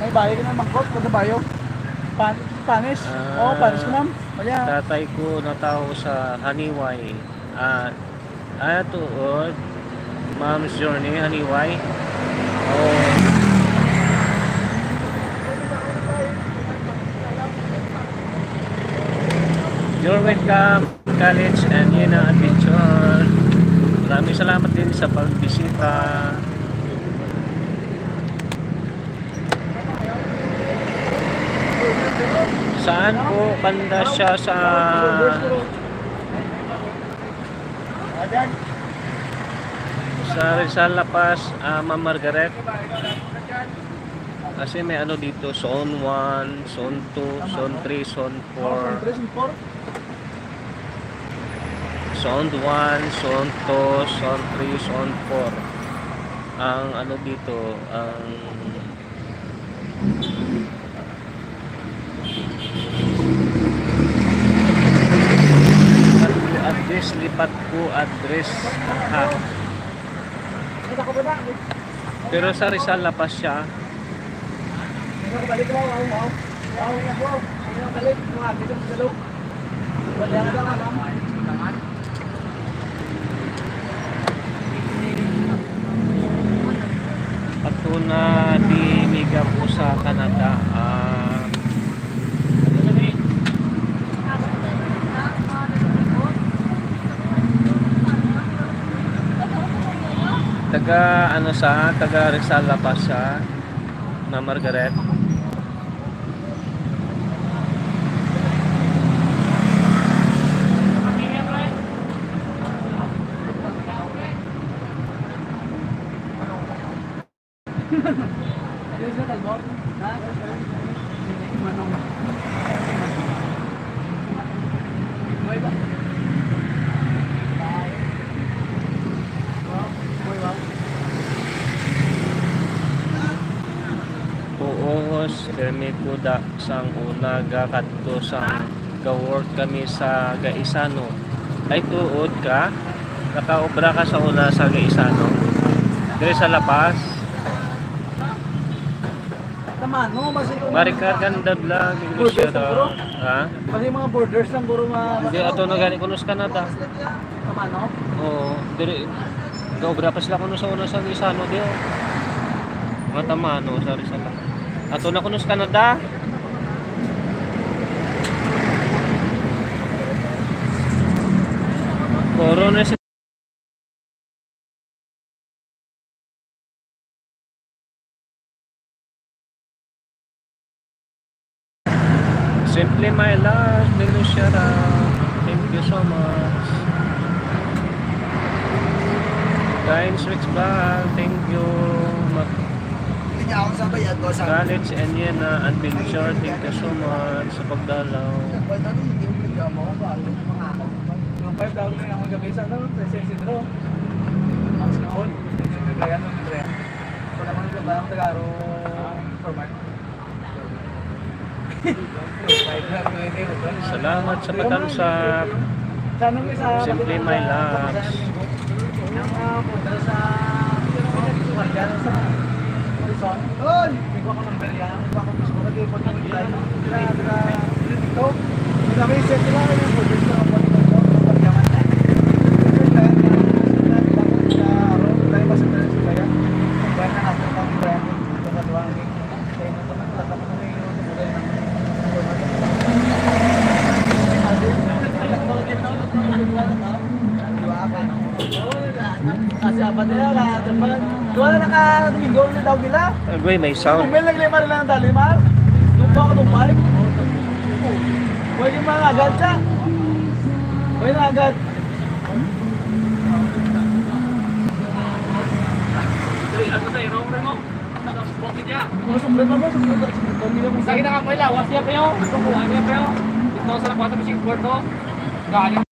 may bayo ka na mangkot, kada bayo. Panis. Oo, panis ko ma'am. Kaya. Tatay ko natao sa Haniway. Tuod. Mom's Journey, Haniway. Oh. You're welcome, college and Yena Adventure. Maraming salamat din sa pagbisita. Saan po banda siya sa Rizal La Paz, Ma'am Margaret? Kasi may ano dito, Zone 1, Zone 2, Zone 3, Zone 4. Zone 1, Zone 2, Zone 3, Zone 4. Ang ano dito, ang address, lipat ko address ha. Pero sa Rizal La Paz siya. Patuna di Miga po sa Canada. Taga Rizal La Paz siya, na Margaret. Kami ko da sang una gakadto sang ga-work kami sa Gaisano. Ay tuod ka? Nakaobra ka sa una sa Gaisano? Dire sa La Paz? Tamano, Maricar ganda vlog, English siya daw. Ha? Kasi mga borders lang puro mga... Hindi, ato na gani kunos Canada. Tamano? Oo. Dire, gaobra pa sila kuno sa una sa Gaisano di. Mga tamano sa Rizal. Ato na kunos Canada. Corona si Simply My Life, Belushara. Thank you so much. Kain switch back, thank you. College and Yena Adventure, thank you so much sa pagdalaw. Yung 5,000 na yung gabi sa ano, presensya dito. Ang sinahon, naglayan ng Andrea. Ito naman yung gabayang Tagaro format. Salamat sa patamsak. Simply My Loves. Yung punta sa Marjan sa Horizon. Doon! Hindi ko ako ng berya. Hindi ko ako gusto ko nag-ipon ng ilan. Dito. Sabi, set nila ko yung budget sa kapatid ko. Pagyaman na. Dahil ba sa pala sila yan? Dahil na natin ang ibrahim. Ito na tuwang king. Kaya na naman. Tatapos na yung tumulay ng kasi apat nila ka teman dua na naka-domingo na daw nila. Agway, may sound. Kung may naglima rin lang ang dalimar, tumpa ko tumpalik. Huwag yung mga agad siya. Huwag na agad. Ano sa irong rin mo? Bukit niya. Kung sumbre pa ba? Sa kita ka pala, wasya pa yun. Gusto ko, wasya pa yun. Ito sa lakwata mo si Porto. Galing.